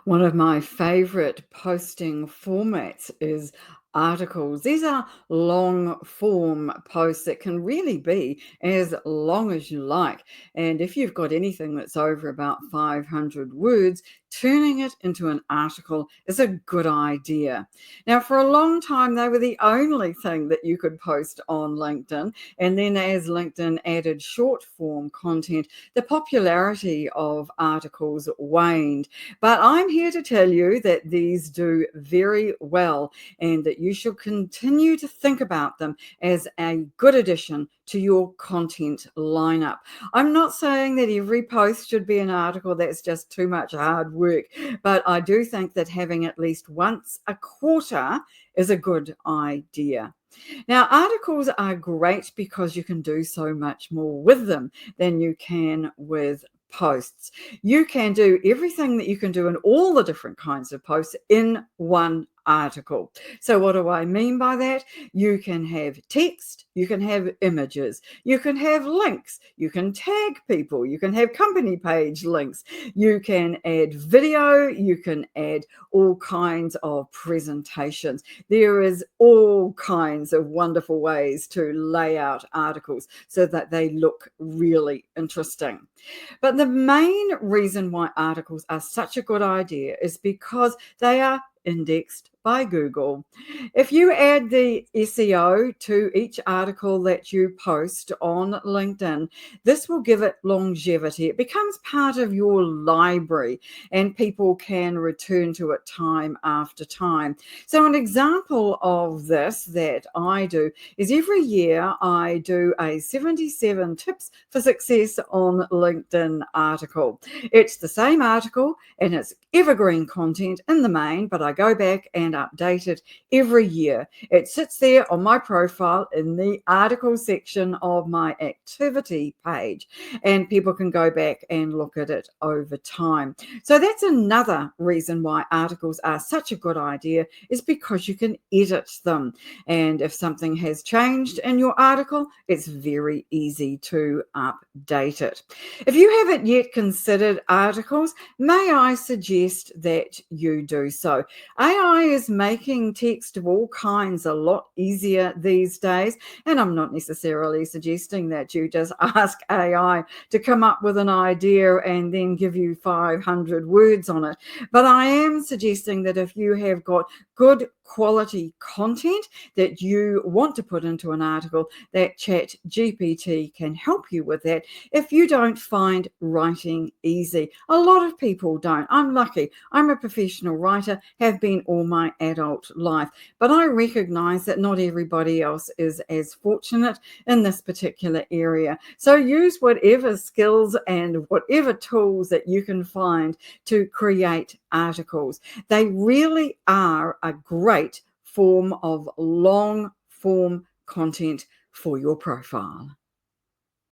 One of my favorite posting formats is articles. These are long form posts that can really be as long as you like. And if you've got anything that's over about 500 words, turning it into an article is a good idea. Now, for a long time, they were the only thing that you could post on LinkedIn. And then as LinkedIn added short form content, the popularity of articles waned. But I'm here to tell you that these do very well and that you should continue to think about them as a good addition to your content lineup. I'm not saying that every post should be an article. That's just too much hard work. But I do think that having at least once a quarter is a good idea. Now, articles are great because you can do so much more with them than you can with posts. You can do everything that you can do in all the different kinds of posts in one article. So, what do I mean by that? You can have text, you can have images, you can have links, you can tag people, you can have company page links, you can add video, you can add all kinds of presentations. There is all kinds of wonderful ways to lay out articles so that they look really interesting. But the main reason why articles are such a good idea is because they are indexed by Google. If you add the SEO to each article that you post on LinkedIn, this will give it longevity. It becomes part of your library and people can return to it time after time. So, an example of this that I do is every year I do a 77 tips for success on LinkedIn article. It's the same article and it's evergreen content in the main, but I go back and update it every year. It sits there on my profile in the article section of my activity page, and people can go back and look at it over time. So that's another reason why articles are such a good idea, is because you can edit them. And if something has changed in your article, it's very easy to update it. If you haven't yet considered articles, may I suggest that you do so. AI is making text of all kinds a lot easier these days, and I'm not necessarily suggesting that you just ask AI to come up with an idea and then give you 500 words on it. But I am suggesting that if you have got good quality content that you want to put into an article, that Chat GPT can help you with that if you don't find writing easy. A lot of people don't. I'm lucky. I'm a professional writer, have been all my adult life, but I recognize that not everybody else is as fortunate in this particular area. So use whatever skills and whatever tools that you can find to create articles. They really are a great form of long form content for your profile.